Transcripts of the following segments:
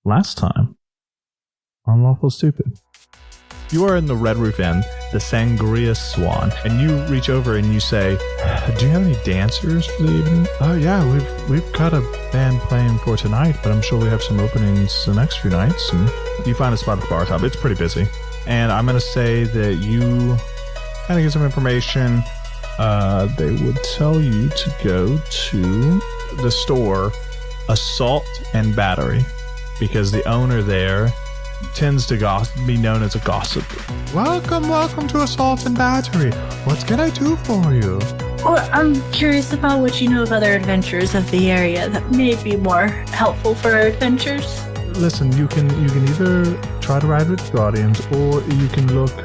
last time on Lawful Stupid. You are in the Red Roof Inn, the Sangria Swan, and you reach over and you say, "Do you have any dancers for the evening?" "Oh yeah, we've got a band playing for tonight, but I'm sure we have some openings the next few nights." And you find a spot at the bar top. It's pretty busy, and I'm gonna say that you kind of get some information. They would tell you to go to the store Assault and Battery, because the owner there tends to be known as a gossip. Welcome to Assault and Battery. What can I do for you? Well, I'm curious about what you know of other adventurers of the area that may be more helpful for our adventures. Listen, you can either try to ride with Guardians, or you can look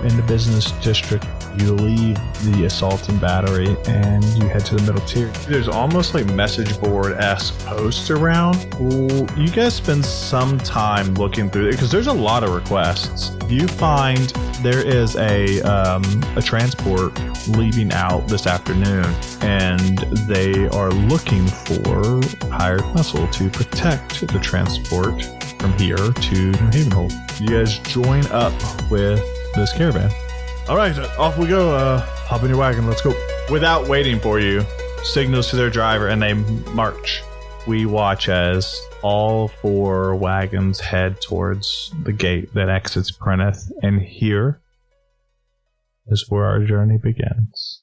in the business district. You leave the Assault and Battery and you head to the middle tier. There's almost like message board-esque posts around. You guys spend some time looking through it because there's a lot of requests. You find there is a transport leaving out this afternoon, and they are looking for hired muscle to protect the transport from here to Havenholde. You guys join up with this caravan. All right, off we go. Hop in your wagon. Let's go. Without waiting for you, signals to their driver, and they march. We watch as all 4 wagons head towards the gate that exits Prentice, and here is where our journey begins.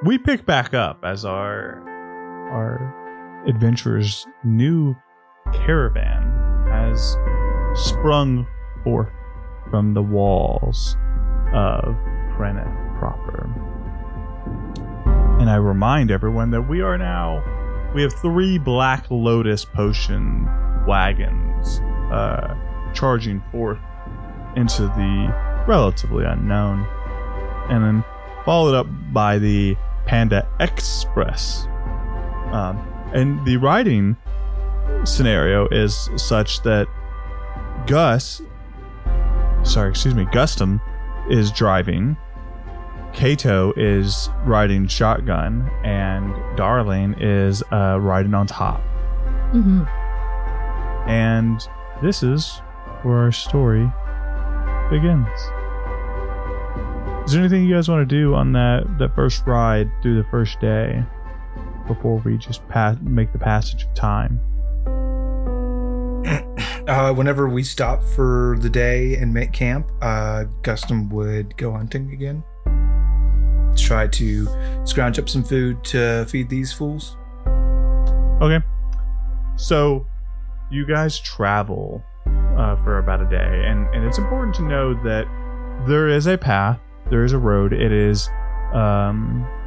We pick back up as our adventurer's new caravan has sprung forth from the walls of Prentice proper. And I remind everyone that we have 3 Black Lotus potion wagons charging forth into the relatively unknown, and then followed up by the Panda Express. And the riding scenario is such that Gustum is driving, Kato is riding shotgun, and Darling is riding on top. Mm-hmm. And this is where our story begins. Is there anything you guys want to do on that first ride through the first day before we just make the passage of time? Whenever we stop for the day and make camp, Gustum would go hunting again. Try to scrounge up some food to feed these fools. Okay. So you guys travel for about a day, and it's important to know that there is a path. There is a road. It is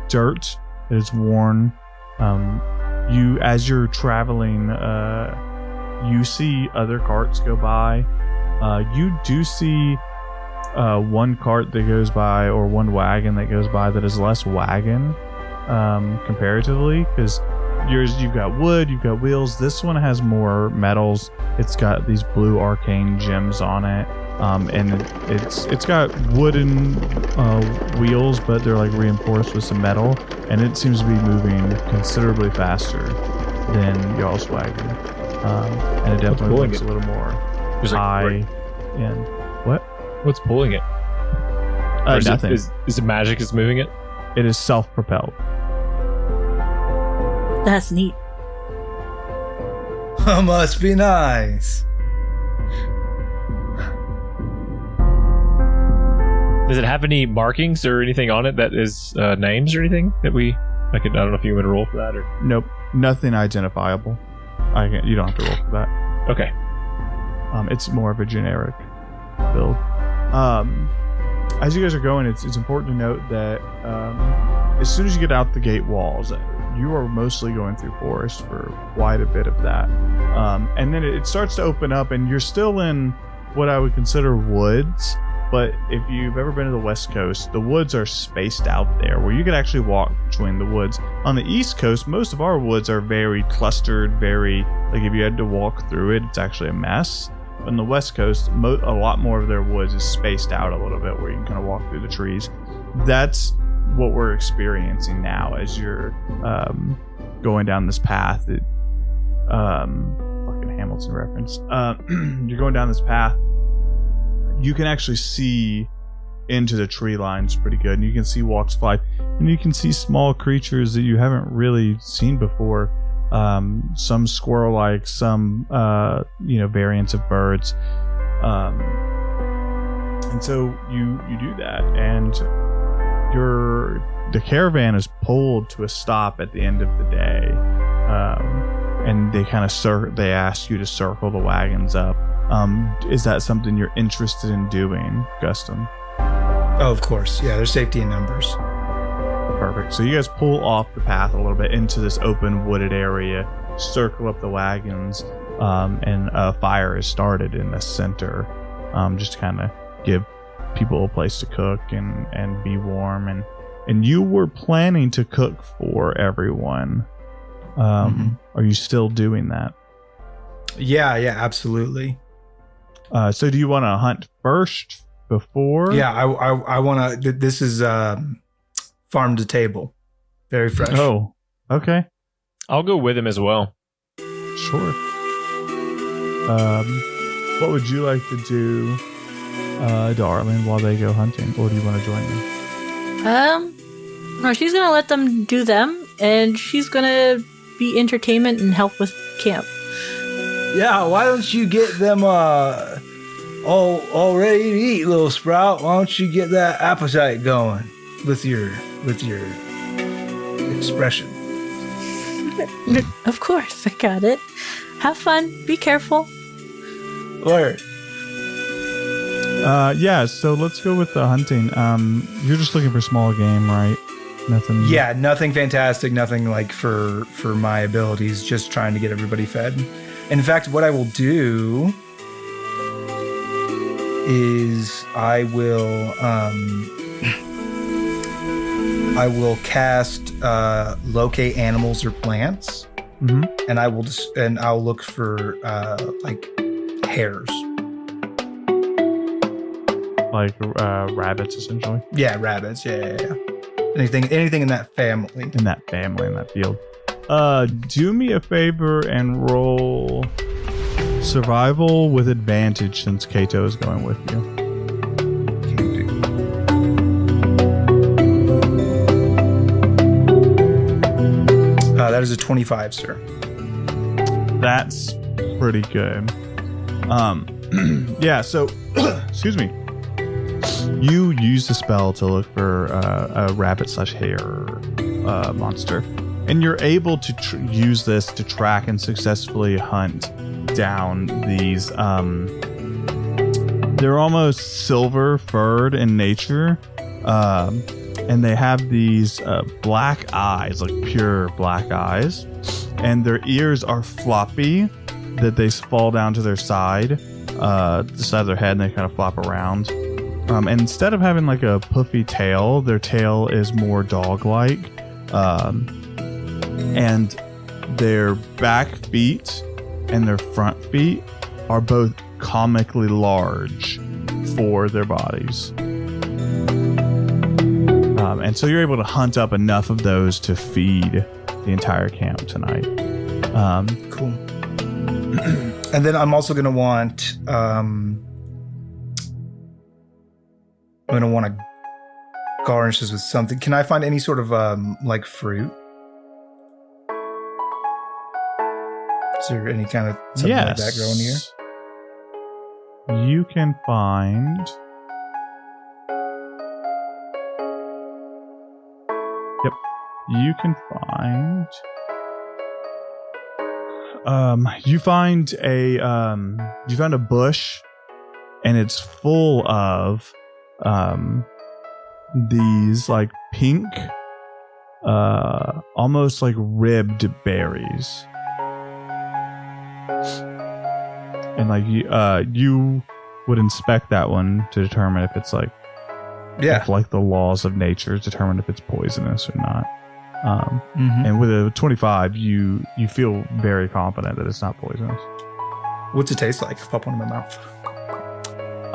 dirt. It is worn. As you're traveling, you see other carts go by. You do see one cart that goes by, or one wagon that goes by, that is less wagon comparatively, because you've got wood, you've got wheels. This one has more metals. It's got these blue arcane gems on it. And it's got wooden wheels, but they're like reinforced with some metal, and it seems to be moving considerably faster than y'all's wagon. And it definitely looks a little more high. And what? What's pulling it? Nothing. Is it magic is moving it? It is self-propelled. That's neat. Must be nice. Does it have any markings or anything on it that is names or anything that I don't know if you want to roll for that or... Nope, nothing identifiable. You don't have to roll for that. Okay. It's more of a generic build. As you guys are going, it's important to note that as soon as you get out the gate walls, you are mostly going through forest for quite a bit of that. And then it starts to open up, and you're still in what I would consider woods. but if you've ever been to the West Coast, the woods are spaced out there where you could actually walk between the woods. On the East Coast, most of our woods are very clustered, very, like if you had to walk through it, it's actually a mess. But on the West Coast, a lot more of their woods is spaced out a little bit where you can kind of walk through the trees. That's what we're experiencing now as you're going down this path. Fucking Hamilton reference. You're going down this path. You can actually see into the tree lines pretty good, and you can see walks fly, and you can see small creatures that you haven't really seen before. Some squirrel-like, some variants of birds, and so you do that, and the caravan is pulled to a stop at the end of the day, and they kind of they ask you to circle the wagons up. Is that something you're interested in doing, Gustum? Oh, of course. Yeah, there's safety in numbers. Perfect. So you guys pull off the path a little bit into this open wooded area, circle up the wagons, and a fire is started in the center, just to kind of give people a place to cook and be warm. And you were planning to cook for everyone. Are you still doing that? Yeah, absolutely. So do you want to hunt first before? Yeah, I want to. This is farm to table, very fresh. Oh, okay. I'll go with him as well. Sure. What would you like to do, darling, while they go hunting, or do you want to join them? No, she's gonna let them do them, and she's gonna be entertainment and help with camp. Yeah, why don't you get them all ready to eat, little Sprout? Why don't you get that appetite going with your expression? Of course, I got it. Have fun. Be careful. Word. Yeah, so let's go with the hunting. You're just looking for small game, right? Nothing. Yeah, nothing fantastic, nothing like for my abilities, just trying to get everybody fed. In fact, what I will do is I will cast locate animals or plants, and I'll look for like hares, like rabbits, essentially. Yeah, rabbits. Yeah. Anything in that family. In that field. Do me a favor and roll survival with advantage since Kato is going with you. That is a 25, sir. That's pretty good. Yeah, so excuse me. You use the spell to look for a rabbit/hare monster, and you're able to use this to track and successfully hunt down these. They're almost silver furred in nature, and they have these black eyes, like pure black eyes, and their ears are floppy, that they fall down to their side, the side of their head, and they kind of flop around. And instead of having like a puffy tail, their tail is more dog-like. And their back feet and their front feet are both comically large for their bodies. And so you're able to hunt up enough of those to feed the entire camp tonight. Cool. And then I'm also going to want... I'm going to want to garnish this with something. Can I find any sort of like fruit? Is there any kind of something like that growing here? You can find... Yep. You can find... you found a bush, and it's full of these like pink, almost like ribbed berries. And like you would inspect that one to determine if it's like, if like the laws of nature determine if it's poisonous or not. And with a 25, you feel very confident that it's not poisonous. What's it taste like? Pop one in my mouth.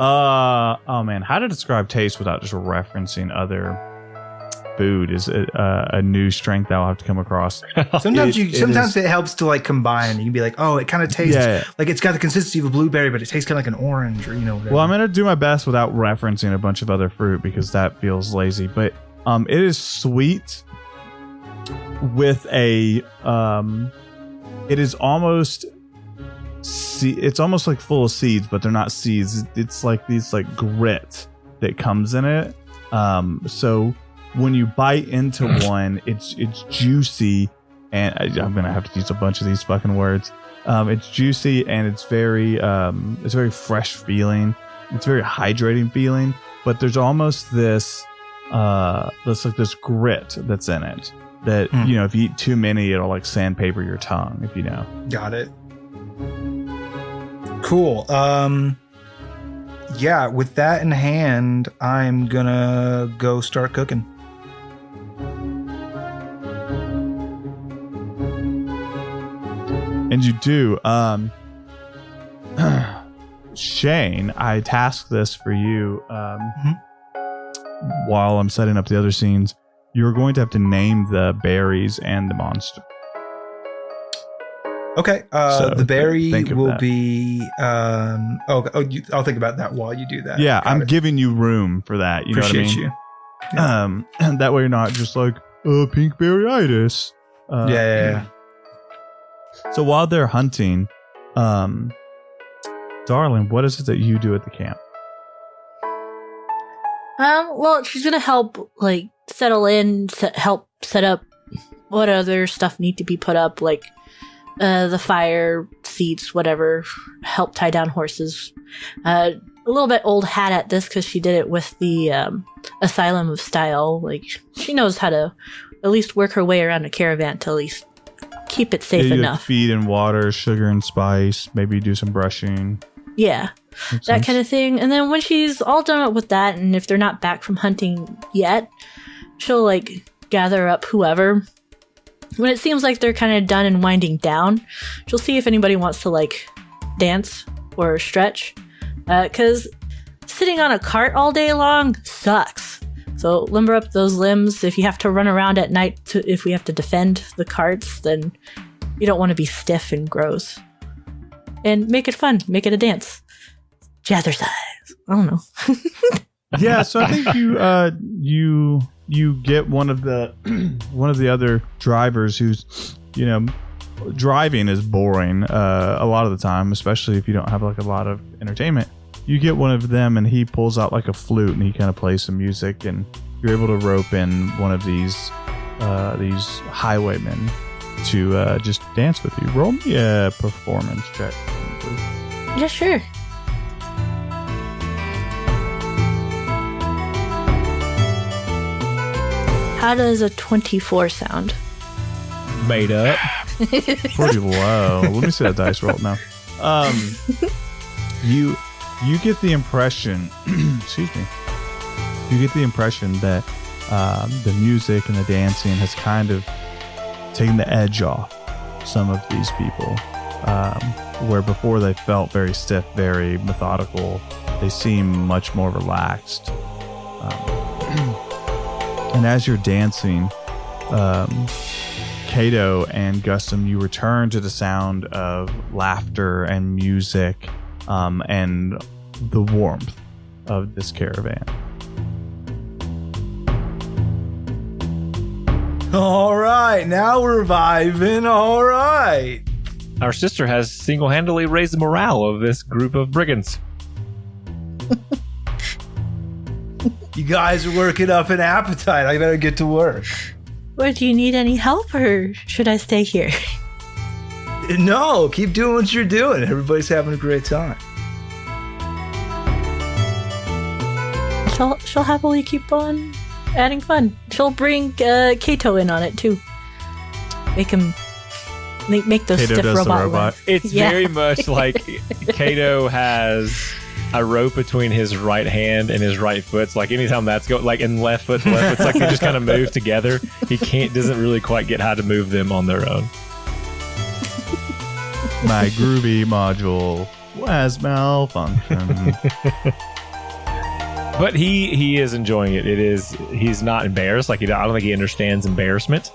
Oh man, how to describe taste without just referencing other food is a new strength that I'll have to come across. Sometimes it helps to like combine. You can be like, oh, it kind of tastes like it's got the consistency of a blueberry, but it tastes kind of like an orange, or whatever. Well, I'm gonna do my best without referencing a bunch of other fruit because that feels lazy. But it is sweet with a it is almost it's almost like full of seeds, but they're not seeds. It's like these like grit that comes in it. So when you bite into one, it's juicy, and I'm gonna have to use a bunch of these fucking words. It's juicy and it's very fresh feeling. It's very hydrating feeling, but there's almost this this grit that's in it that if you eat too many, it'll like sandpaper your tongue. If you know. Got it. Cool. Yeah, with that in hand, I'm gonna go start cooking. And you do. Shane, I tasked this for you while I'm setting up the other scenes. You're going to have to name the berries and the monster. Okay. So the berry will that. be. I'll think about that while you do that. Yeah, I'm giving you room for that. You Appreciate know what I mean? You. Yeah. And that way you're not just like pink berryitis. Yeah. So while they're hunting, darling, what is it that you do at the camp? Well, she's gonna help, like, settle in, help set up what other stuff need to be put up, like, the fire, seats, whatever, help tie down horses. A little bit old hat at this because she did it with the Asylum of Style. Like, she knows how to at least work her way around a caravan to at least keep it safe enough. Feed and water, sugar and spice, maybe do some brushing. Yeah, Makes that sense. kind of thing. And then when she's all done with that, and if they're not back from hunting yet, she'll, like, gather up whoever. When it seems like they're kind of done and winding down, she'll see if anybody wants to, like, dance or stretch. Because sitting on a cart all day long sucks. So limber up those limbs. If you have to run around at night, if we have to defend the carts, then you don't want to be stiff and gross. And make it fun. Make it a dance. Jazzercise. I don't know. Yeah, so I think you get one of the other drivers who's, driving is boring a lot of the time, especially if you don't have like a lot of entertainment. You get one of them and he pulls out like a flute and he kind of plays some music, and you're able to rope in one of these highwaymen to just dance with you. Roll me a performance check, please. Yeah, sure. How does a 24 sound? Made up. Pretty low. Let me see that dice roll now. You get the impression, excuse me. You get the impression that the music and the dancing has kind of taken the edge off some of these people. Where before they felt very stiff, very methodical, they seem much more relaxed. And as you're dancing, Kato and Gustum, you return to the sound of laughter and music, and the warmth of this caravan. All right, now we're vibing. All right. Our sister has single-handedly raised the morale of this group of brigands. You guys are working up an appetite. I better get to work. Or do you need any help, or should I stay here? No, keep doing what you're doing. Everybody's having a great time. She'll happily keep on adding fun. She'll bring Kato in on it too. Make him make those Kato stiff does the robot robot. ones. It's Yeah. very much like Kato has a rope between his right hand and his right foot. So like anytime that's go like in left foot to left, it's like they just kind of move together. He doesn't really quite get how to move them on their own. My groovy module has malfunctioned. But he is enjoying it. He's not embarrassed. Like I don't think he understands embarrassment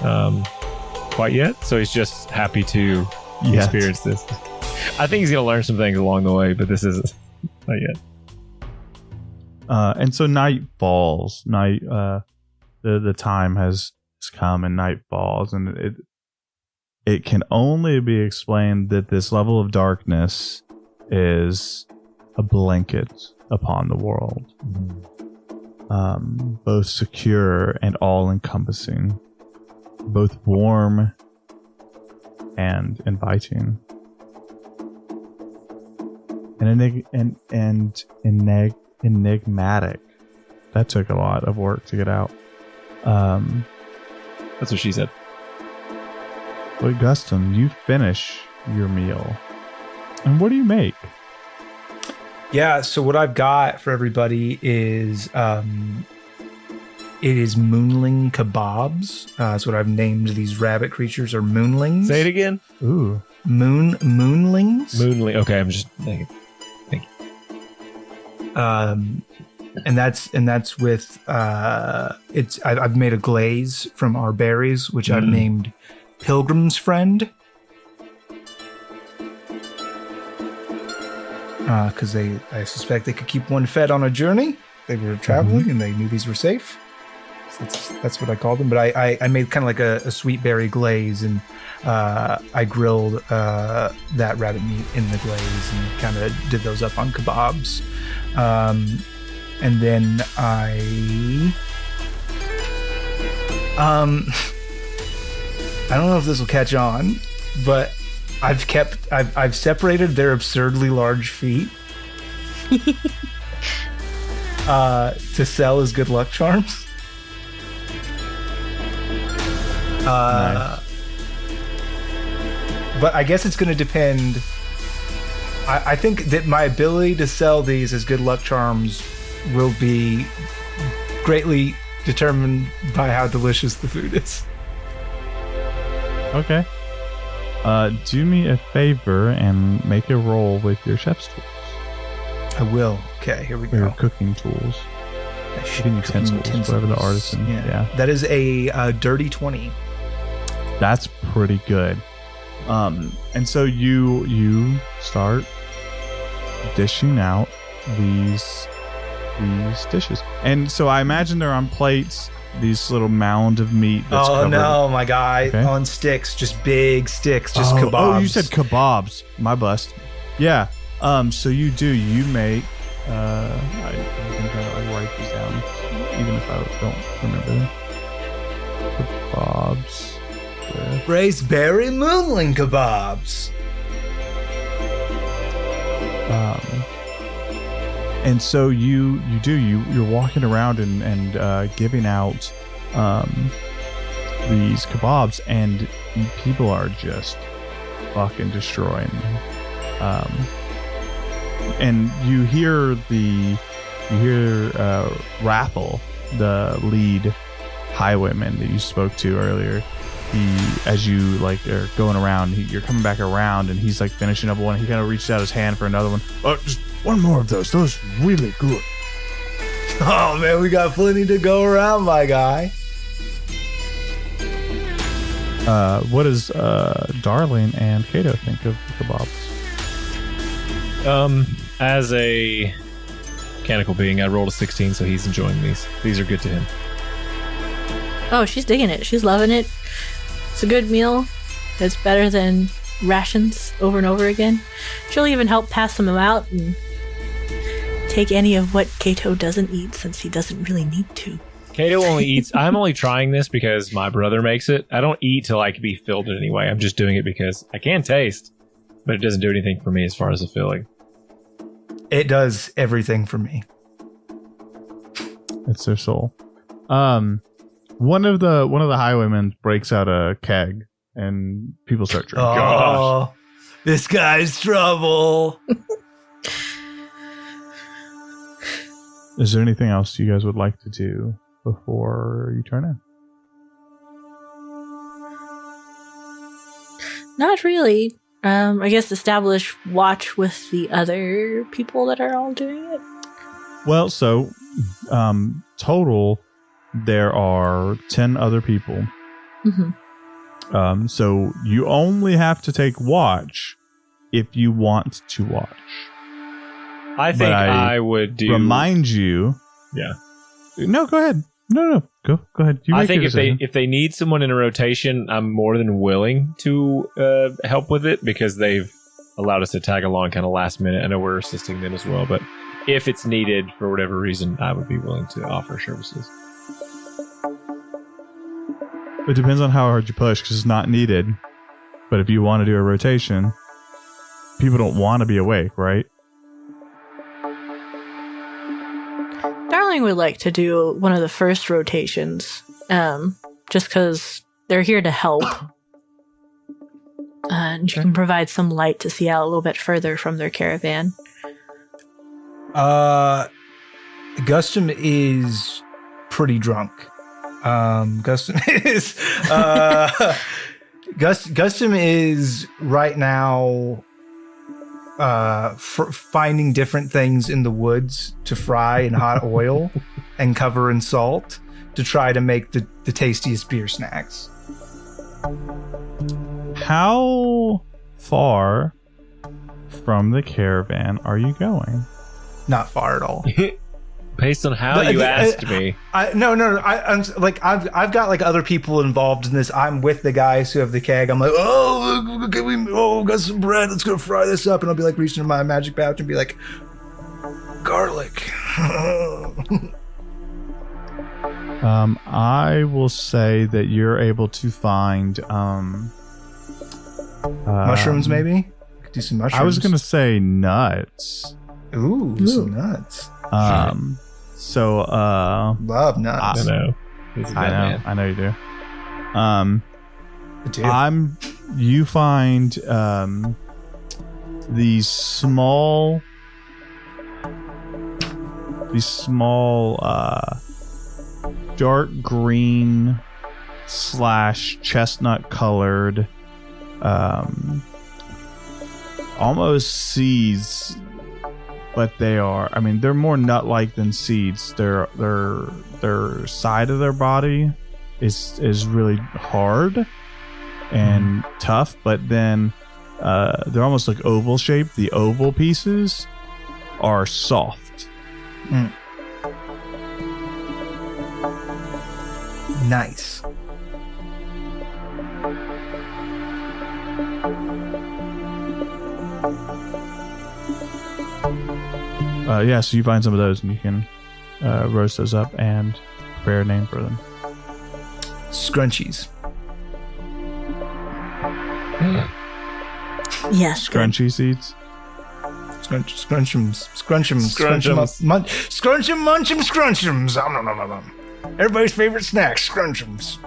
quite yet. So he's just happy to experience this. I think he's gonna learn some things along the way, but this isn't not yet. And so night falls. The time has come, and night falls, and it can only be explained that this level of darkness is a blanket upon the world, both secure and all-encompassing, both warm and inviting, and enigmatic. That took a lot of work to get out. That's what she said. But Gustum, you finish your meal, and what do you make? Yeah, so what I've got for everybody is it is moonling kebabs. That's what I've named these rabbit creatures, are moonlings. Say it again. Ooh, moonlings. Moonling. Okay, I'm just thinking. Thank you. And that's with I've made a glaze from our berries, which I've named Pilgrim's Friend. Because I suspect they could keep one fed on a journey. They were traveling and they knew these were safe. So that's what I called them. But I made kind of like a sweet berry glaze, and I grilled that rabbit meat in the glaze and kind of did those up on kebabs. And then I don't know if this will catch on, but I've separated their absurdly large feet to sell as good luck charms. Nice. But I guess it's going to depend. I think that my ability to sell these as good luck charms will be greatly determined by how delicious the food is. Okay. Do me a favor and make a roll with your chef's tools. I will. Okay, here we Or your go. cooking tools. Cooking utensils, whatever the artisan. Yeah. That is a dirty 20. That's pretty good. And so you start dishing out these dishes. And so I imagine they're on plates, these little mound of meat that's covered. No, my guy. Okay. On sticks, just big sticks, just kebabs. Oh, you said kebabs. My bust. Yeah. So you make I think I'll write these down, even if I don't remember them. Kebabs. Braised berry moonling kebabs. And so you're walking around and giving out these kebabs, and people are just fucking destroying them. And you hear Raffle, the lead highwayman that you spoke to earlier. As you like are going around, you're coming back around, and he's like finishing up one. He kind of reaches out his hand for another one. Oh, just one more of those. Those really good. Oh man, we got plenty to go around, my guy. What does Darling and Kato think of kebabs? As a mechanical being, I rolled a 16, so he's enjoying these. These are good to him. Oh, she's digging it. She's loving it. It's a good meal. It's better than rations over and over again. She'll even help pass them out and take any of what Kato doesn't eat, since he doesn't really need to. Kato only eats. I'm only trying this because my brother makes it. I don't eat to like be filled in any way. I'm just doing it because I can taste, but it doesn't do anything for me as far as the filling. It does everything for me. It's their soul. One of the highwaymen breaks out a keg, and people start drinking. Oh, this guy's trouble. Is there anything else you guys would like to do before you turn in? Not really. I guess establish watch with the other people that are all doing it. Well, so total, there are 10 other people. Mm-hmm. So you only have to take watch if you want to watch. I think I would do. Remind you. Yeah. No, go ahead. No. Go ahead. You I make think your decision. if they need someone in a rotation, I'm more than willing to help with it because they've allowed us to tag along kind of last minute. I know we're assisting them as well, but if it's needed for whatever reason, I would be willing to offer services. It depends on how hard you push because it's not needed. But if you want to do a rotation, people don't want to be awake, right? Darling would like to do one of the first rotations, just because they're here to help. And you can provide some light to see out a little bit further from their caravan. Gustum is pretty drunk. Gustum is right now finding different things in the woods to fry in hot oil and cover in salt to try to make the tastiest beer snacks. How far from the caravan are you going? Not far at all. Based on how you asked me. I'm like I've got like other people involved in this. I'm with the guys who have the keg. I'm like, got some bread. Let's go fry this up. And I'll be like reaching in my magic pouch and be like, garlic. I will say that you're able to find mushrooms. Maybe could do some mushrooms. I was gonna say nuts. Ooh. Some nuts. So Love nuts. I know. He's a bad man. I know you do. I do. You find these small dark green / chestnut colored almost seeds, but they're more nut-like than seeds. Their side of their body is really hard and tough, but then they're almost like oval shaped. The oval pieces are soft. Nice. So you find some of those and you can roast those up and prepare a name for them. Scrunchies. Yes. Scrunchy seeds. Scrunchums. Everybody's favorite snack, scrunchums.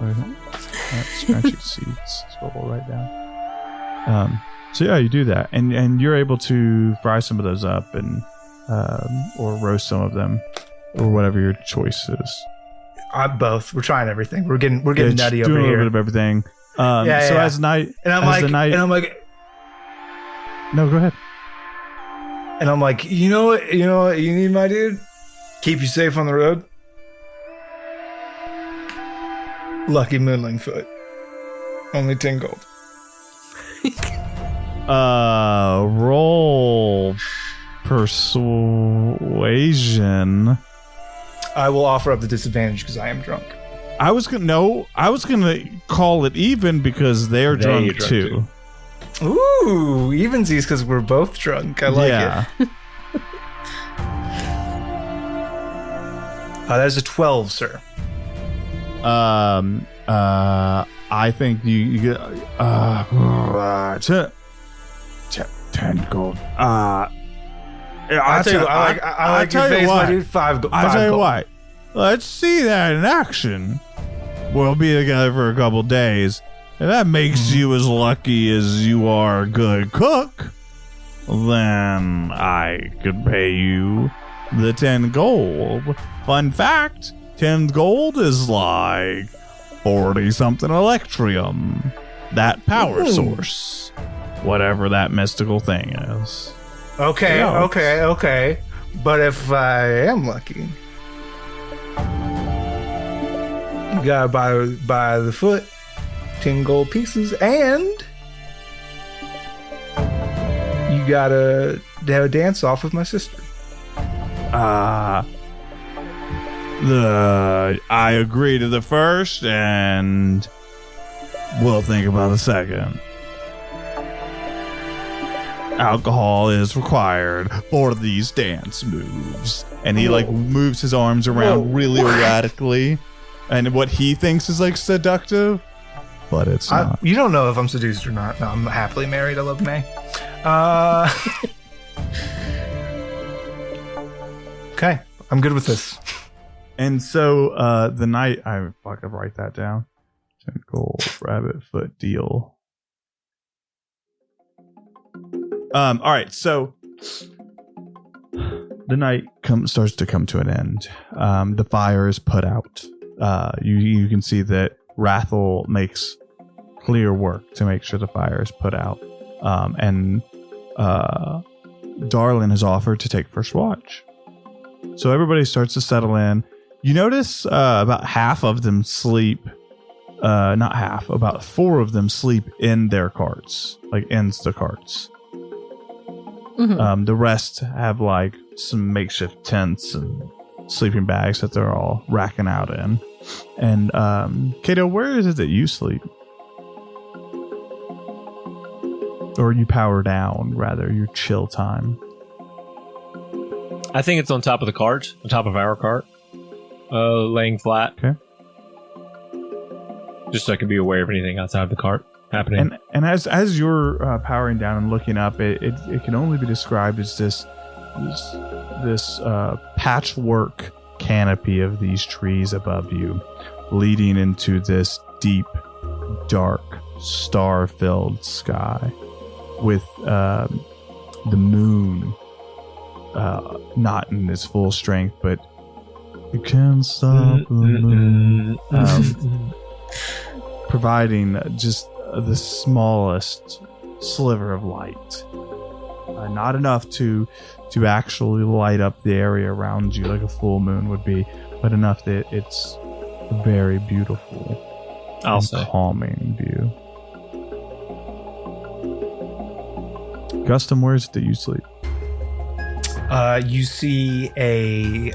Scrunchy seeds is what we'll write down. So yeah, you do that, and you're able to fry some of those up and or roast some of them, or whatever your choice is. Both. We're trying everything. We're getting nutty over doing here. A little bit of everything. As night, and I'm like, no, go ahead. And I'm like, you know what you need, my dude? Keep you safe on the road. Lucky Moonling Foot. Only 10 gold. Roll persuasion. I will offer up the disadvantage because I am drunk. I was gonna call it even because they're drunk too. Ooh, evensies because we're both drunk. I like it. That's a 12, sir. I think you get 10 gold. I like your face, my dude. 5 gold. I'll tell you what. Let's see that in action. We'll be together for a couple days. If that makes you as lucky as you are a good cook, then I could pay you the 10 gold. Fun fact, 10 gold is like 40-something electrium. That power source. Whatever that mystical thing is. Okay. But if I am lucky, you gotta buy the foot, 10 gold pieces, and you gotta have a dance off with my sister. I agree to the first, and we'll think about the second. Alcohol is required for these dance moves. And he moves his arms around really erratically. And what he thinks is seductive, but it's not. You don't know if I'm seduced or not. No, I'm happily married. I love May. Okay, I'm good with this. And so the night, I fucking write that down. 10 gold rabbit foot deal. All right, so the night starts to come to an end. The fire is put out. You can see that Havenholde makes clear work to make sure the fire is put out. And Darlin has offered to take first watch. So everybody starts to settle in. You notice about half of them sleep. Not half, about 4 of them sleep in their carts, Instacarts. Mm-hmm. The rest have some makeshift tents and sleeping bags that they're all racking out in. And Kato, where is it that you sleep? Or you power down, rather, your chill time? I think it's on top of the cart, on top of our cart, laying flat. Okay. Just so I can be aware of anything outside of the cart happening. And as you're powering down and looking up, it can only be described as this patchwork canopy of these trees above you, leading into this deep, dark, star-filled sky with the moon not in its full strength, but you can't stop the moon. Providing just the smallest sliver of light. Not enough to actually light up the area around you like a full moon would be, but enough that it's a very beautiful calming view. Custom, where is it that you sleep? You see a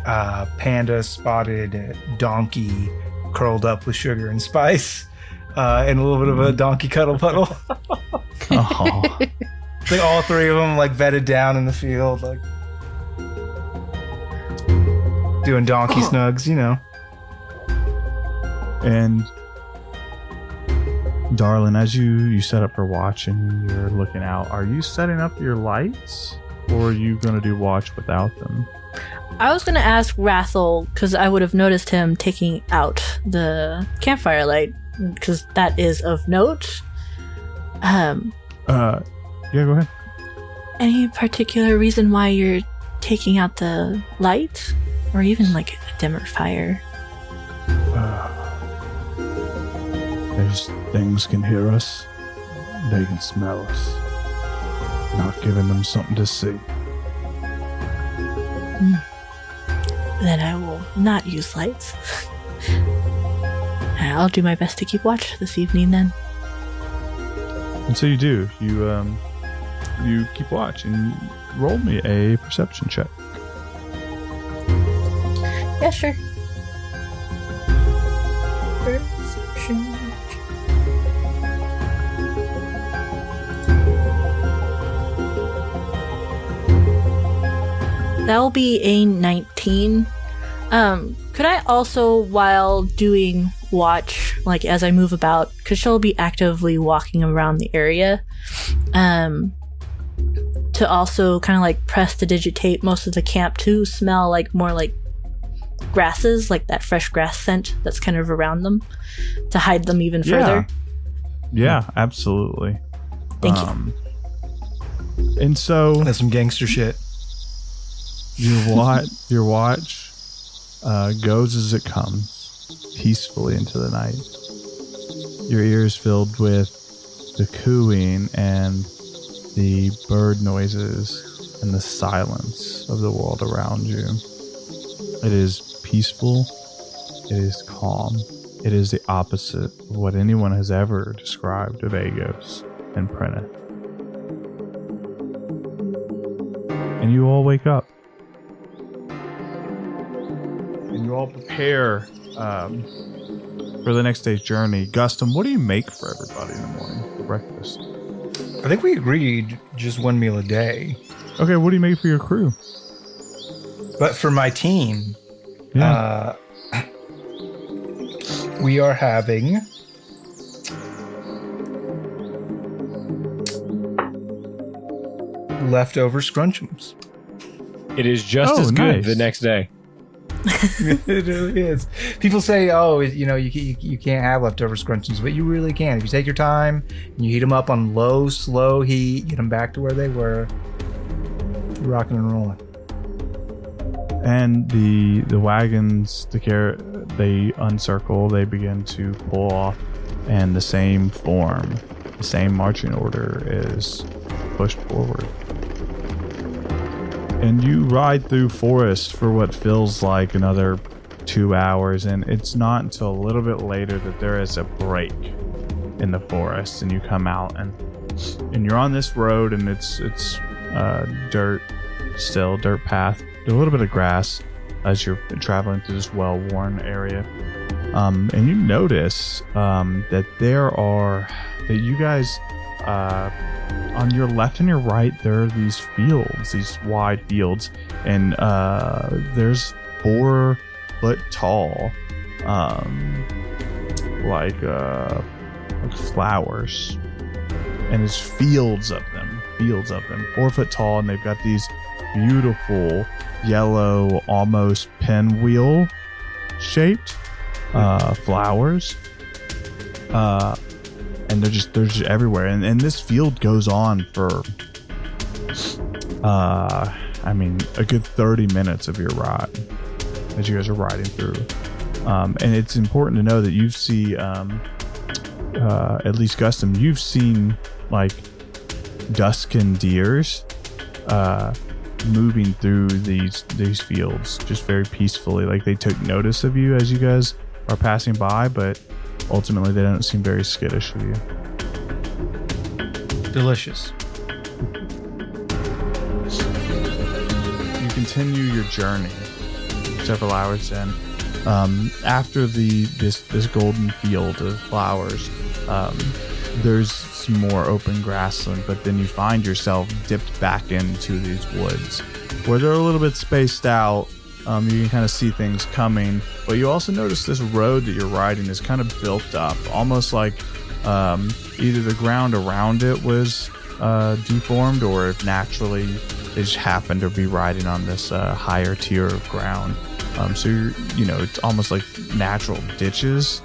panda-spotted donkey curled up with sugar and spice, and a little bit of a donkey cuddle puddle. Oh. All 3 of them bedded down in the field, doing donkey snugs, And Darlin, as you set up for watch and you're looking out, are you setting up your lights, or are you going to do watch without them? I was going to ask Havenholde, because I would have noticed him taking out the campfire light, because that is of note. Yeah, go ahead. Any particular reason why you're taking out the light? Or even a dimmer fire? There's things can hear us. They can smell us. Not giving them something to see. Then I will not use lights. I'll do my best to keep watch this evening then. And so you do. You keep watch and roll me a perception check. Yeah, sure. Perception. That'll be a 19. Could I also, while doing watch, as I move about, because she'll be actively walking around the area, to also kind of prestidigitate most of the camp to smell more like grasses, that fresh grass scent that's kind of around them, to hide them even further? Yeah, absolutely. Thank you. And so that's some gangster shit. Your watch goes as it comes, peacefully into the night. Your ears filled with the cooing and the bird noises and the silence of the world around you. It is peaceful. It is calm. It is the opposite of what anyone has ever described of Agos and Prenneth. And you all wake up. And you all prepare for the next day's journey. Gustum, what do you make for everybody in the morning for breakfast? I think we agreed just one meal a day. Okay, what do you make for your crew? But for my team, Yeah. We are having leftover scrunchums. It is just as good the next day. It really is. People say, "Oh, you can't have leftover scrunchies," but you really can if you take your time and you heat them up on low, slow heat, get them back to where they were, rocking and rolling. And the wagons, they uncircle, they begin to pull off, and the same form, the same marching order is pushed forward. And you ride through forest for what feels like another 2 hours, and it's not until a little bit later that there is a break in the forest, and you come out, and you're on this road, and it's dirt path, a little bit of grass as you're traveling through this well-worn area, and you notice that you guys on your left and your right, there are these fields, these wide fields, and there's 4 foot tall like flowers, and there's fields of them 4 foot tall, and they've got these beautiful yellow, almost pinwheel shaped flowers, and they're just everywhere, and this field goes on for a good 30 minutes of your ride as you guys are riding through, and it's important to know that you see at least Gustum, you've seen like duskin deers moving through these fields just very peacefully. Like they took notice of you as you guys are passing by, but ultimately they don't seem very skittish of you. Delicious. You continue your journey several hours in. After this golden field of flowers, there's some more open grassland, but then you find yourself dipped back into these woods where they're a little bit spaced out. You can kind of see things coming, but you also notice this road that you're riding is kind of built up, almost like either the ground around it was deformed, or if naturally they just happened to be riding on this higher tier of ground. So it's almost like natural ditches,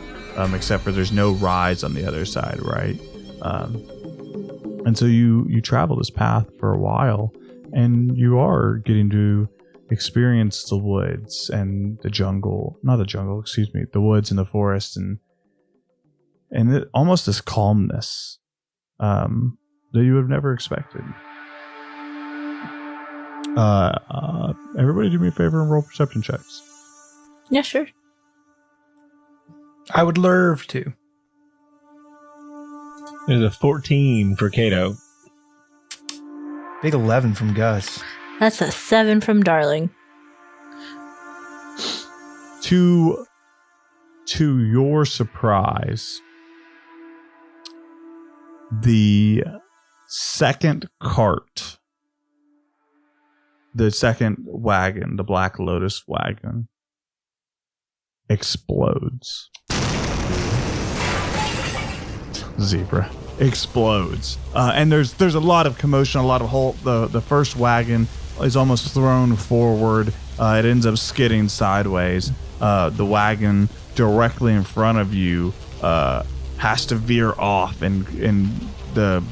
except for there's no rise on the other side, right? And so you travel this path for a while, and you are getting to experience the woods and the woods and the forest, and almost this calmness that you have never expected. Everybody do me a favor and roll perception checks. Yeah, sure. I would love to. There's a 14 for Kato. Big 11 from Gus. That's a 7 from Darling. To your surprise, the second cart, the second wagon, the Black Lotus wagon, explodes. Zebra explodes, and there's a lot of commotion, a lot of the first wagon is almost thrown forward. It ends up skidding sideways. The wagon directly in front of you has to veer off, and the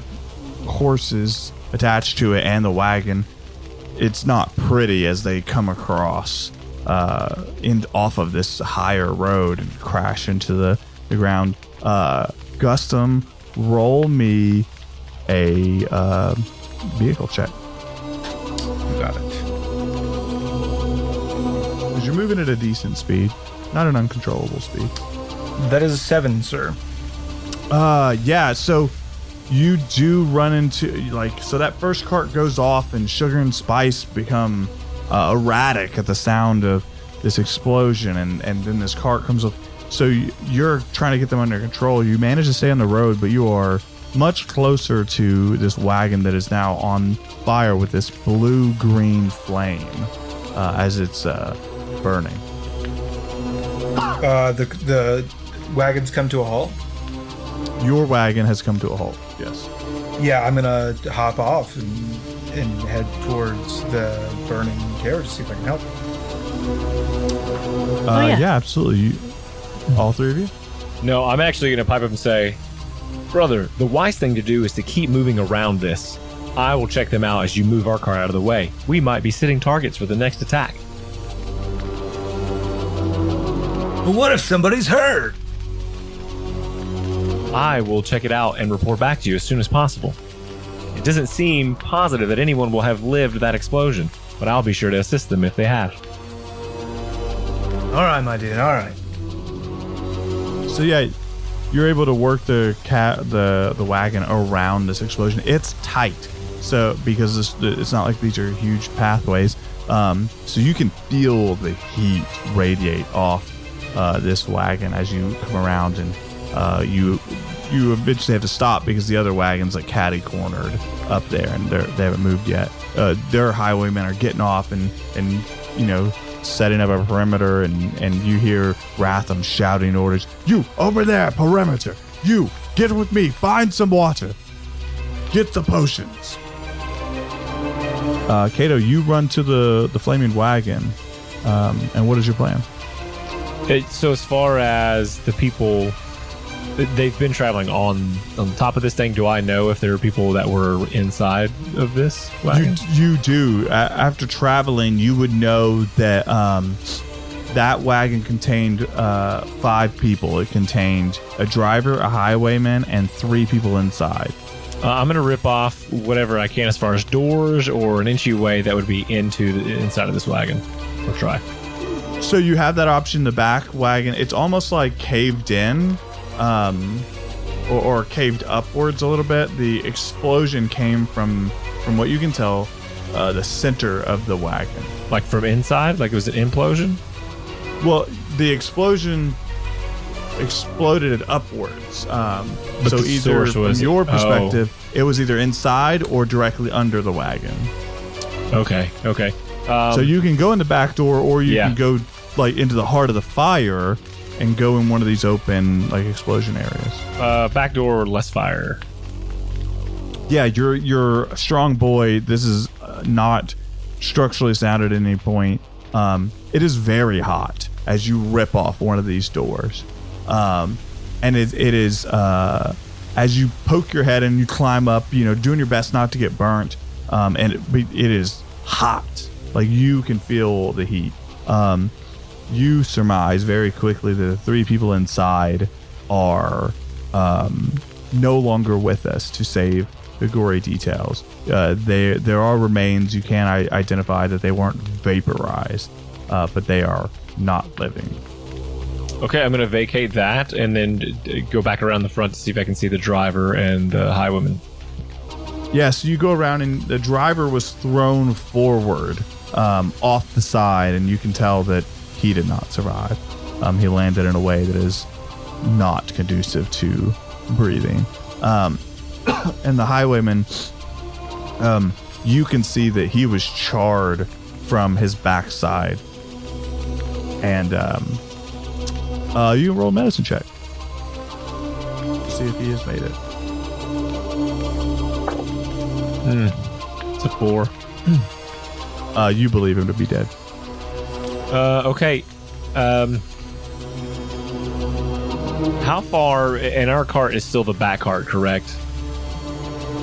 horses attached to it and the wagon it's not pretty as they come across off of this higher road and crash into the ground. Gustum, roll me a vehicle check. You got it. Because you're moving at a decent speed, not an uncontrollable speed. That is a 7, sir. Yeah, so you do run into, so that first cart goes off and Sugar and Spice become erratic at the sound of this explosion, and then this cart comes up. So you're trying to get them under control. You manage to stay on the road, but you are much closer to this wagon that is now on fire with this blue-green flame as it's burning. The wagons come to a halt. Your wagon has come to a halt, yes. Yeah, I'm gonna hop off and head towards the burning carriage to see if I can help. Yeah, absolutely. All three of you? No, I'm actually going to pipe up and say, brother, the wise thing to do is to keep moving around this. I will check them out as you move our car out of the way. We might be sitting targets for the next attack. But what if somebody's hurt? I will check it out and report back to you as soon as possible. It doesn't seem positive that anyone will have lived that explosion, but I'll be sure to assist them if they have. All right, my dude. All right. So yeah, you're able to work the wagon around this explosion. It's tight, so because it's not like these are huge pathways. So you can feel the heat radiate off this wagon as you come around, and you eventually have to stop because the other wagon's like catty cornered up there, and they haven't moved yet. Their highwaymen are getting off and setting up a perimeter, and you hear Ratham shouting orders. You over there, perimeter. You get with me. Find some water. Get the potions. Kato, you run to the flaming wagon. And what is your plan? So as far as the people, they've been traveling on top of this thing. Do I know if there are people that were inside of this wagon? You do. After traveling, you would know that that wagon contained 5 people. It contained a driver, a highwayman, and 3 people inside. I'm going to rip off whatever I can as far as doors or an entryway that would be into the inside of this wagon. Or try. So you have that option. The back wagon, it's almost like caved in. Or caved upwards a little bit. The explosion came from what you can tell, the center of the wagon. Like from inside? Like it was an implosion? Well, the explosion exploded it upwards. So either from your perspective, it was either inside or directly under the wagon. Okay. So you can go in the back door, or you can go like into the heart of the fire and go in one of these open like explosion areas. Back door or less fire. Yeah, you're a strong boy. This is not structurally sound at any point. It is very hot as you rip off one of these doors. And it is as you poke your head and you climb up, doing your best not to get burnt. And it is hot. Like you can feel the heat. You surmise very quickly that the 3 people inside are no longer with us to save the gory details. There are remains. You can identify that they weren't vaporized, but they are not living. Okay, I'm going to vacate that and then go back around the front to see if I can see the driver and the highwayman. Yeah, so you go around and the driver was thrown forward off the side, and you can tell that he did not survive. He landed in a way that is not conducive to breathing. And the highwayman, you can see that he was charred from his backside. And you can roll a medicine check to see if he has made it. It's a 4. You believe him to be dead. Okay. How far? And our cart is still the back cart, correct?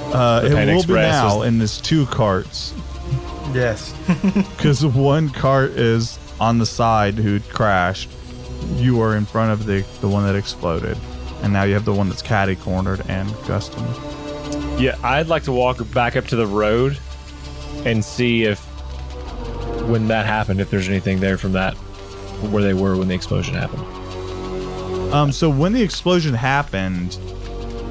It will Express be now, and there's 2 carts. Yes. Because one cart is on the side who crashed. You are in front of the one that exploded. And now you have the one that's catty-cornered and Gustum. Yeah, I'd like to walk back up to the road and see if, when that happened, if there's anything there from that, where they were when the explosion happened. So when the explosion happened,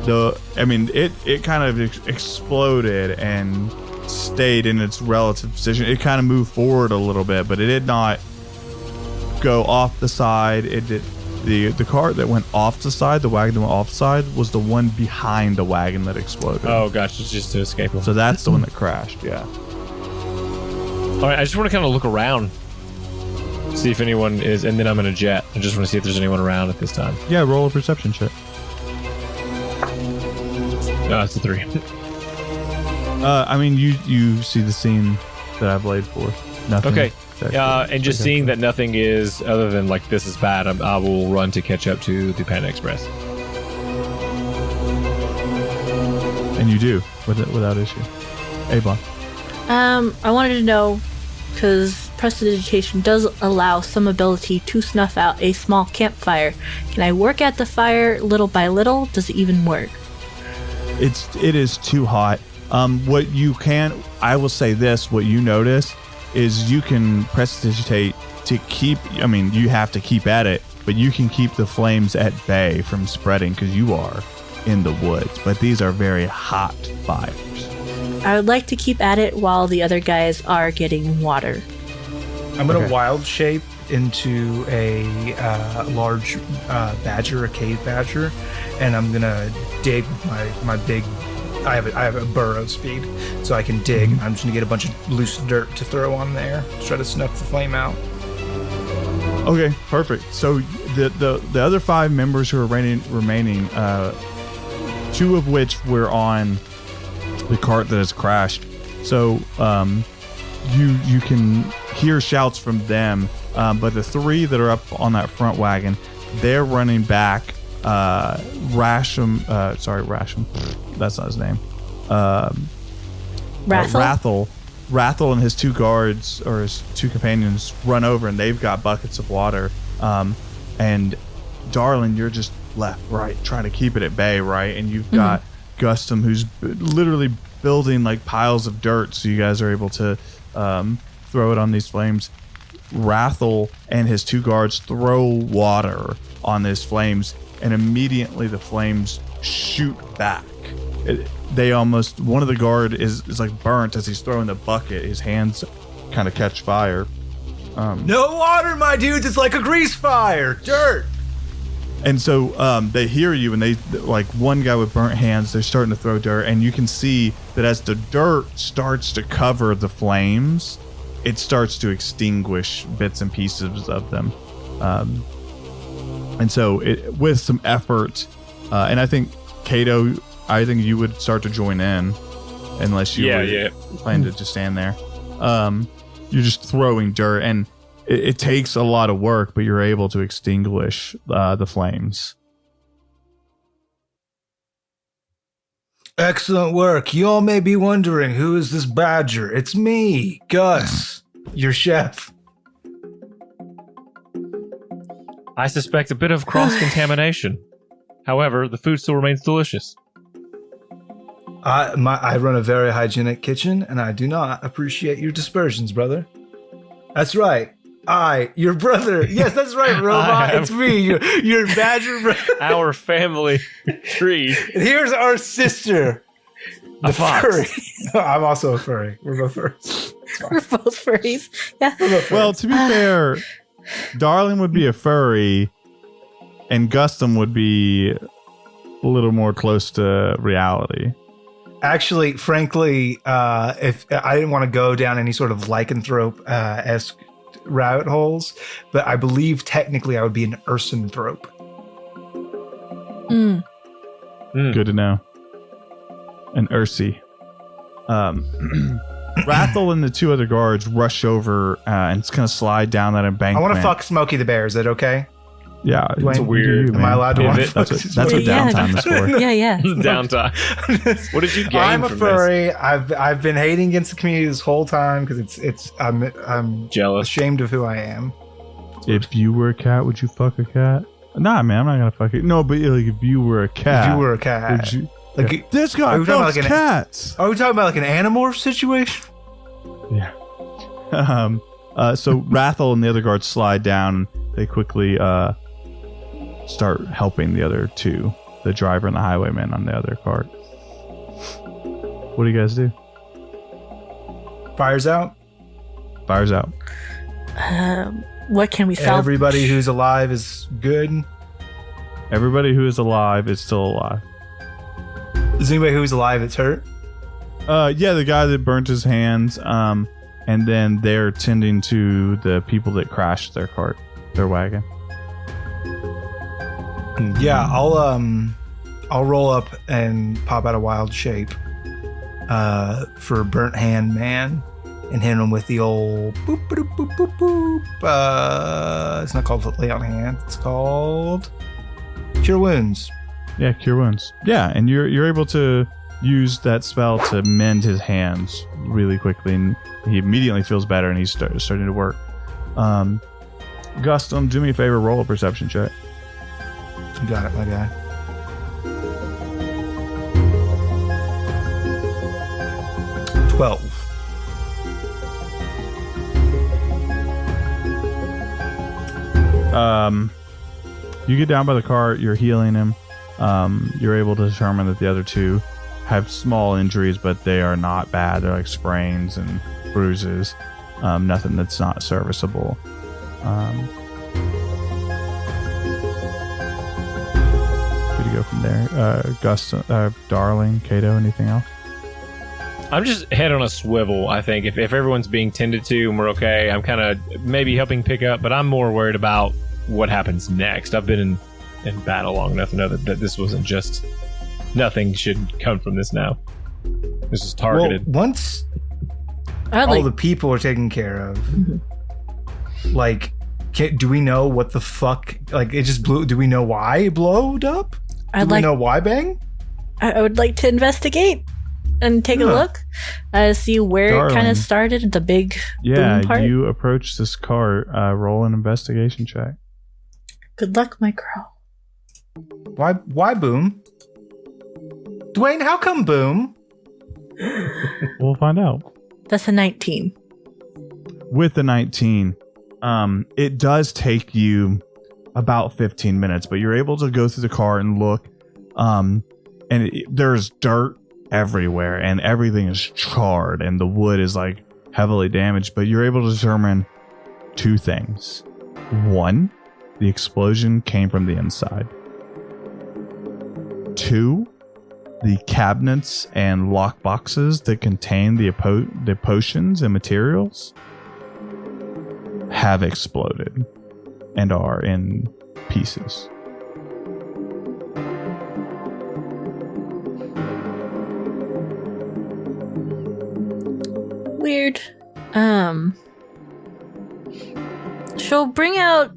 it kind of exploded and stayed in its relative position. It kind of moved forward a little bit, but it did not go off the side. It did. The cart that went off the side, the wagon that went off the side, was the one behind the wagon that exploded. Oh, gotcha. Just to escape them. So that's the one that crashed, yeah. All right, I just want to kind of look around, see if anyone is, and then I'm going to jet. I just want to see if there's anyone around at this time. Yeah, roll a perception check. No, it's a 3. You see the scene that I've laid forth. Nothing. Okay. And just seeing that nothing is, other than like this is bad, I will run to catch up to the Panda Express. And you do, without issue. Avon. I wanted to know, because prestidigitation does allow some ability to snuff out a small campfire. Can I work at the fire little by little? Does it even work? It is too hot. What you notice is you can prestidigitate to keep, you have to keep at it, but you can keep the flames at bay from spreading because you are in the woods. But these are very hot fires. I would like to keep at it while the other guys are getting water. I'm going to wild shape into a large badger, a cave badger, and I'm going to dig my big... I have a burrow speed, so I can dig. I'm just gonna get a bunch of loose dirt to throw on there, try to snuff the flame out. Okay, perfect. So the other 5 members who are remaining, 2 of which were on the cart that has crashed. So you can hear shouts from them, but the 3 that are up on that front wagon, they're running back. Rasham, that's not his name. Rathel and his 2 guards or his 2 companions run over, and they've got buckets of water. And Darlin, you're just left, right, trying to keep it at bay, right? And you've got Gustum, who's literally building like piles of dirt, so you guys are able to throw it on these flames. Rathel and his 2 guards throw water on these flames, and immediately the flames shoot back. One of the guard is like burnt as he's throwing the bucket. His hands kind of catch fire. No water, my dudes. It's like a grease fire. Dirt. And so they hear you, and they, like one guy with burnt hands, they're starting to throw dirt, and you can see that as the dirt starts to cover the flames, it starts to extinguish bits and pieces of them. And so with some effort, and I think Kato, I think you would start to join in, unless you plan to just stand there. You're just throwing dirt, and it takes a lot of work, but you're able to extinguish the flames. Excellent work. You all may be wondering, who is this badger? It's me, Gus, your chef. I suspect a bit of cross-contamination. However, the food still remains delicious. I run a very hygienic kitchen, and I do not appreciate your dispersions, brother. That's right. Your brother. Yes, that's right, Robot. It's me, your badger brother. Our family tree. And here's our sister, the furry. I'm also a furry. We're both furries. We're both furries. Yeah. Well, to be fair, Darling would be a furry, and Gustum would be a little more close to reality. Actually, frankly, if I didn't want to go down any sort of lycanthrope-esque rabbit holes, but I believe technically I would be an ursanthrope. Good to know. An Ursi. Rathel and the 2 other guards rush over and it's going to slide down that embankment. I want to fuck Smokey the Bear. Is that okay? Yeah, Dwayne, it's weird. You, am I allowed to Pivot. watch? That's what Yeah. downtime is for. Yeah. Downtime. What did you gain I'm a from furry. I've been hating against the community this whole time because I'm Jealous. ashamed of who I am. If you were a cat, would you fuck a cat? Nah, man, I'm not gonna fuck it. No, but like if you were a cat, If you were a cat, would you? like, This guy Are we talking about fucks like an- cats. are we talking about like an animorph situation? Yeah. So Rathel and the other guards slide down. They quickly start helping the other two, the driver and the highwayman on the other cart. What do you guys do? Fires out. Fires out. What can we salvage? Everybody who's alive is good. Everybody who is alive is still alive. Is anybody who's alive that's hurt? Yeah, the guy that burnt his hands. And then they're tending to the people that crashed their wagon. Yeah, I'll roll up and pop out a wild shape for Burnt Hand Man and hit him with the old boop boop boop boop boop. It's not called Lay on Hand. It's called Cure Wounds. Yeah, cure wounds. Yeah, and you're able to use that spell to mend his hands really quickly, and he immediately feels better, and he's starting to work. Gustum, do me a favor, roll a perception check. You got it, my guy. You get down by the cart, you're healing him. You're able to determine that the other two have small injuries, but they are not bad. They're like sprains and bruises. Nothing that's not serviceable. Good to go from there. Gus, Darling, Kato, anything else? I'm just head on a swivel, I think. If everyone's being tended to and we're okay, I'm kind of maybe helping pick up, but I'm more worried about what happens next. I've been in battle long enough to know that this wasn't just... Nothing should come from this now. This is targeted. Well, once all the people are taken care of, like, do we know what the fuck? Like, it just blew. Do we know why it blowed up? Do we know why, Bang? I would like to investigate and take a look, see where it kind of started. The big boom part. You approach this cart. Roll an investigation check. Good luck, my girl. Why boom? Dwayne, how come boom? We'll find out. That's a 19. With the 19, it does take you about 15 minutes, but you're able to go through the car and look, and there's dirt everywhere, and everything is charred, and the wood is like heavily damaged, but you're able to determine two things. One, the explosion came from the inside. Two, the cabinets and lock boxes that contain the potions and materials have exploded and are in pieces. Weird. She'll bring out,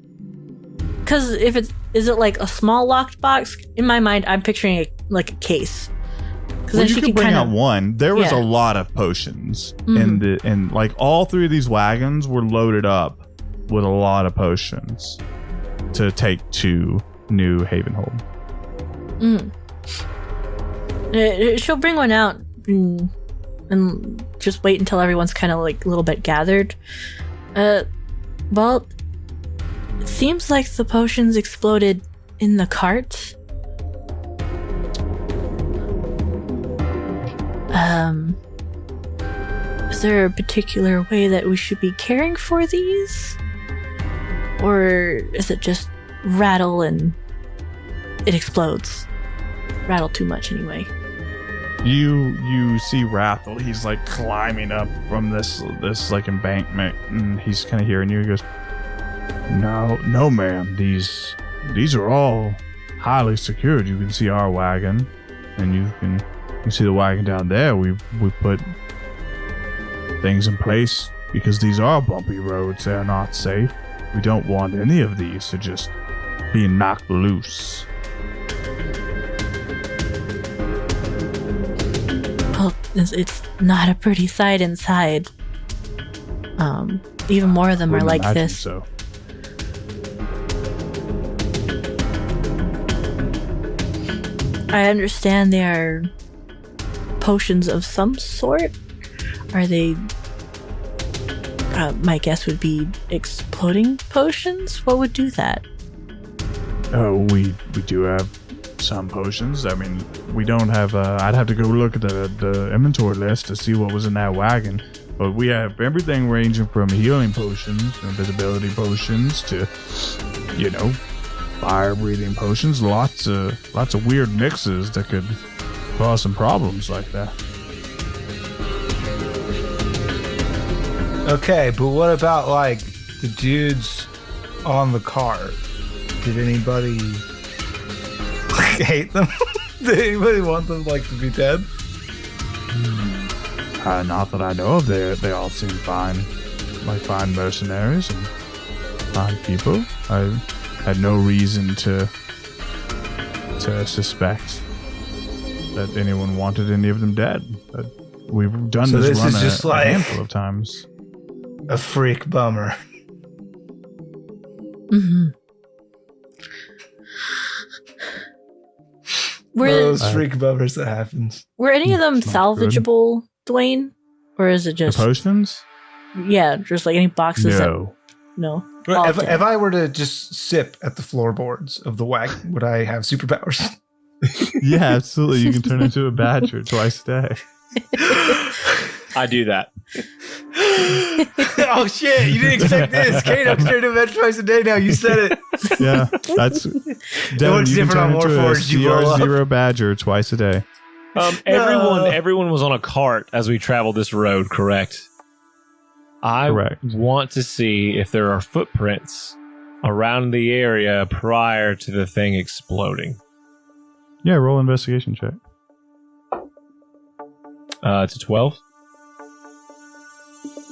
because is it like a small locked box? In my mind, I'm picturing it like a case. Well, you can bring out one. There was a lot of potions, and like all three of these wagons were loaded up with a lot of potions to take to New Havenholde. She'll bring one out and just wait until everyone's kind of like a little bit gathered. Well, it seems like the potions exploded in the cart. Is there a particular way that we should be caring for these? Or is it just rattle and it explodes? Rattle too much anyway. You see Rathel, he's like climbing up from this like embankment, and he's kind of hearing you. He goes, No, ma'am. These are all highly secured. You can see our wagon, and you can see the wagon down there. We put things in place because these are bumpy roads. They are not safe. We don't want any of these to just being knocked loose. Well, it's not a pretty sight inside. Even more of them are like this. So. I understand they are potions of some sort. Are they... my guess would be exploding potions? What would do that? We do have some potions. I mean, we don't have... I'd have to go look at the inventory list to see what was in that wagon. But we have everything ranging from healing potions, invisibility potions, to, fire-breathing potions. Lots of weird mixes that could cause some problems like that. Okay, but what about, like, the dudes on the cart? Did anybody hate them? Did anybody want them, like, to be dead? Not that I know of. They all seem fine. Like fine mercenaries and fine people. I had no reason to suspect that anyone wanted any of them dead. But we've done So this this run is just a like- handful of times. A freak bummer. Mm-hmm. Those freak bummers that happens. Were any of them It's not good. salvageable, Dwayne? Or is it The just... potions? Yeah, just like any boxes No. No. But All if dead. I were to just sip at the floorboards of the wagon, would I have superpowers? Yeah, absolutely. You can turn into a badger twice a day. I do that. Oh shit! You didn't expect this. Kano can turn into a badger twice a day now. You said it. Yeah, that's Devin, What's you can different turn on into a Warforged? You blow up. CR0 badger twice a day. Everyone was on a cart as we traveled this road, correct? I Correct. want to see if there are footprints around the area prior to the thing exploding. Yeah, roll investigation check. It's a 12.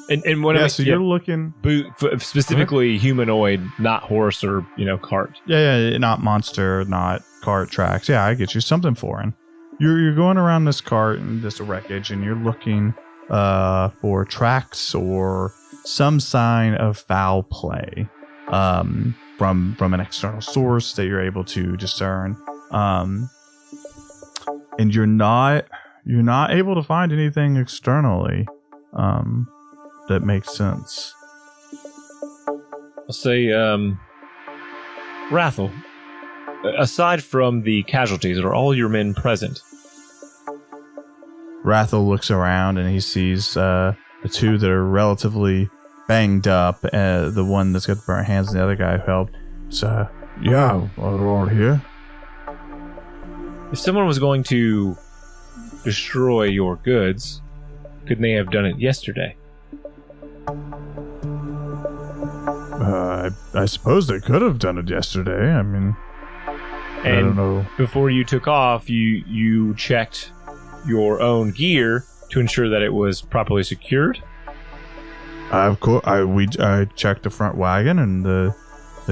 And when Yeah, so you're looking. specifically humanoid, not horse or cart. Yeah, not monster, not cart tracks. Yeah, I get you. Something foreign. You're going around this cart and this wreckage, and you're looking for tracks or some sign of foul play from an external source that you're able to discern. And you're not able to find anything externally that makes sense. I'll say, Rathel, aside from the casualties, are all your men present? Rathel looks around and he sees the two that are relatively banged up. The one that's got the burnt hands and the other guy who helped. So, yeah, they're all here. If someone was going to destroy your goods, couldn't they have done it yesterday? I suppose they could have done it yesterday. I mean, I don't know. Before you took off, you checked your own gear to ensure that it was properly secured? Of course, I checked the front wagon, and the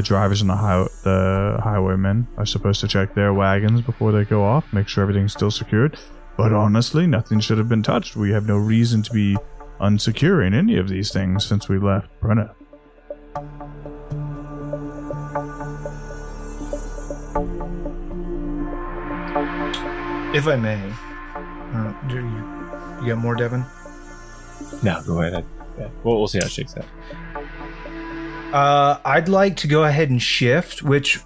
drivers and the highwaymen are supposed to check their wagons before they go off, make sure everything's still secured. But honestly, nothing should have been touched. We have no reason to be unsecuring any of these things since we left Brenna. If I may, do you got more, Devin? No, go ahead. Yeah. We'll see how it shakes out. I'd like to go ahead and shift, which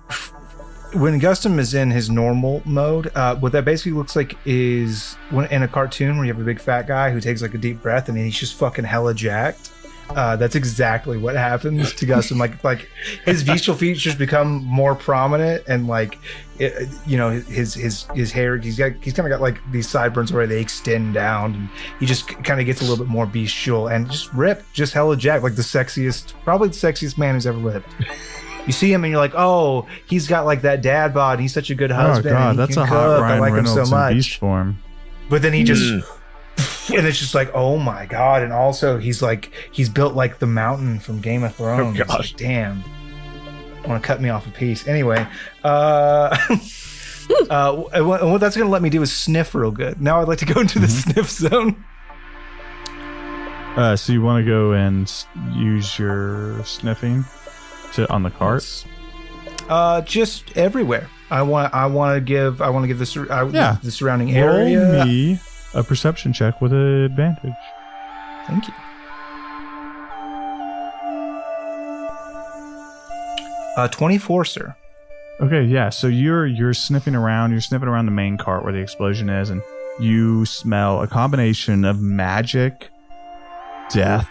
when Gustum is in his normal mode, what that basically looks like is when in a cartoon where you have a big fat guy who takes like a deep breath and he's just fucking hella jacked. That's exactly what happens to Gustum. Like his facial features become more prominent, and his hair. He's kind of got like these sideburns where they extend down, and he just kind of gets a little bit more bestial and just ripped, just hella jacked, like probably the sexiest man who's ever lived. You see him and you're like, oh, he's got like that dad bod. He's such a good husband. Oh god, and he that's can a hot cook. Ryan I like Reynolds him so in much. beast form. But then he just. And it's just like, oh my god! And also, he's built like the mountain from Game of Thrones. Oh gosh, like, damn. want to cut me off a piece. Anyway, what that's going to let me do is sniff real good. Now I'd like to go into the sniff zone. So you want to go and use your sniffing on the cart? Just everywhere. I want to give the surrounding area. Roll me a perception check with advantage. Thank you. Uh, 24, sir. Okay, yeah. So you're sniffing around. You're sniffing around the main cart where the explosion is, and you smell a combination of magic, death,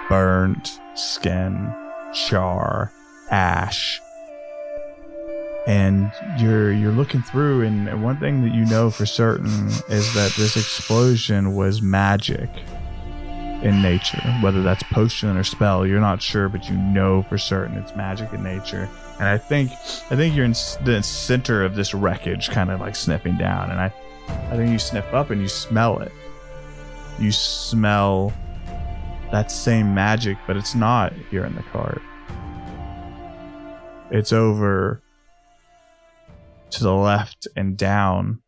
burnt skin, char, ash. And you're looking through, and one thing that you know for certain is that this explosion was magic in nature. Whether that's potion or spell, you're not sure, but you know for certain it's magic in nature. And I think you're in the center of this wreckage, kind of like sniffing down. And I think you sniff up and you smell it. You smell that same magic, but it's not here in the cart. It's over to the left and down,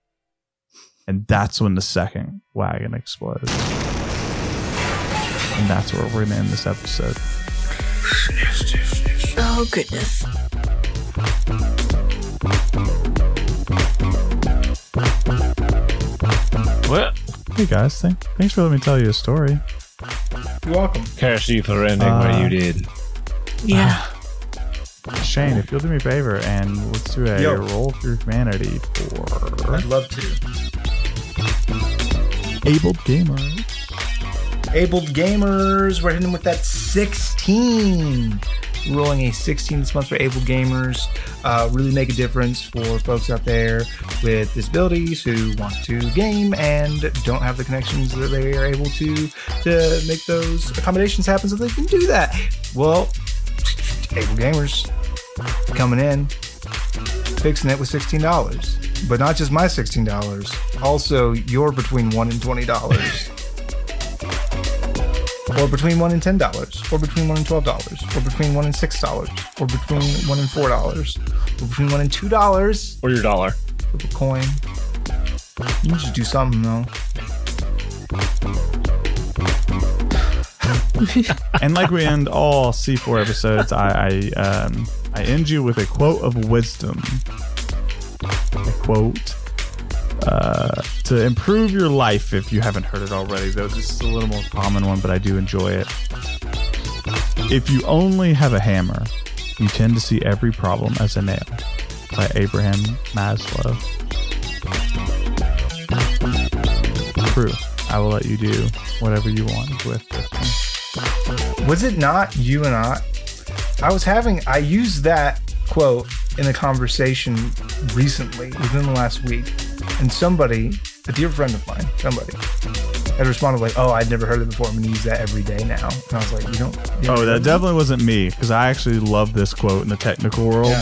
and that's when the second wagon explodes. And that's where we're gonna end this episode. Oh, goodness. What? Hey guys, thanks for letting me tell you a story. You're welcome. Curse you for ending what you did. Yeah. Shane, if you'll do me a favor and let's do a roll through humanity for I'd love to. Abled Gamer. Abled Gamers, we're hitting with that 16. Rolling a 16 this month for Abled Gamers. Really make a difference for folks out there with disabilities who want to game and don't have the connections that they are able to make those accommodations happen so they can do that. Well, Abled Gamers coming in, fixing it with $16. But not just my $16. Also, you're between $1 and $20. Or between $1 and $10, or between $1 and $12, or between $1 and $6, or between $1 and $4, or between $1 and $2. Or your dollar. Flip a coin. You can just do something, though. And like we end all C4 episodes, I end you with a quote of wisdom. A quote to improve your life, if you haven't heard it already, though this is a little more common one, but I do enjoy it. If you only have a hammer, you tend to see every problem as a nail. By Abraham Maslow. True. I will let you do whatever you want with this one. Was it not you and I used that quote in a conversation recently, within the last week, and somebody, a dear friend of mine, had responded like, "Oh, I'd never heard it before. I'm gonna use that every day now." And I was like, "You don't." Oh, that definitely wasn't me, because I actually love this quote in the technical world.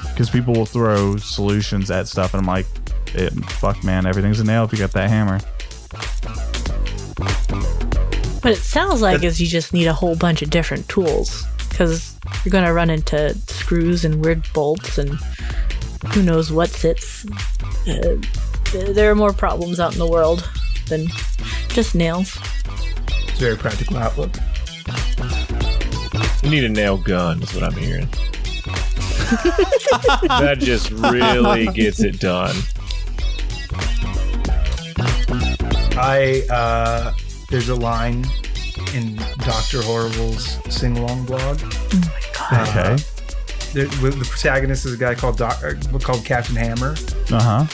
Because people will throw solutions at stuff, and I'm like, "Fuck, man, everything's a nail if you got that hammer." What it sounds like is you just need a whole bunch of different tools, because you're going to run into screws and weird bolts and who knows what sits. There are more problems out in the world than just nails. It's a very practical outlook. You need a nail gun, is what I'm hearing. That just really gets it done. There's a line in Dr. Horrible's sing-along blog. Oh my god. Okay. The protagonist is a guy called Captain Hammer. Uh-huh.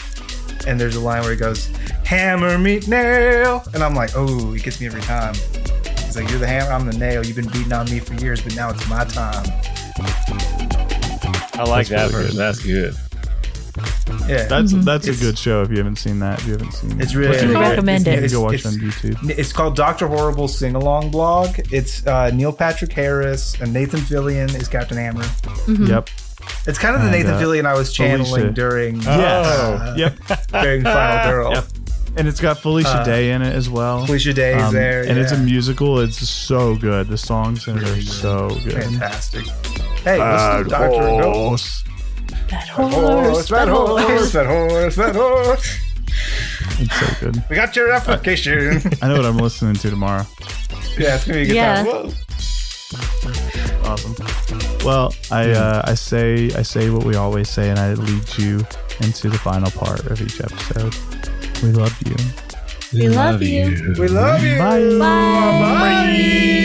And there's a line where he goes, "Hammer, meet nail." And I'm like, oh, he gets me every time. He's like, "You're the hammer, I'm the nail. You've been beating on me for years, but now it's my time." I like That's that really version. good. That's good. Yeah. That's a good show if you haven't seen that. If you haven't seen It's really Would you recommend it? You can go watch it on YouTube. It's called Dr. Horrible's Sing-Along blog. It's Neil Patrick Harris and Nathan Fillion is Captain Hammer. Mm-hmm. Yep. It's kind of the And, Nathan Fillion I was channeling Felicia. during Yep. during Final Girl. Yep. And it's got Felicia Day in it as well. Felicia Day is there. And it's a yeah. musical. It's so good. The songs in it are Really good. so good. Fantastic. Hey, listen to the doctor. Go. Bad horse, bad horse. Bad horse. It's so good. We got your application. I know what I'm listening to tomorrow. Yeah, it's gonna be a good Yeah. time. Whoa. Awesome. Well, I say what we always say, and I lead you into the final part of each episode. We love you. We love you. We love you. Bye. Bye. Bye.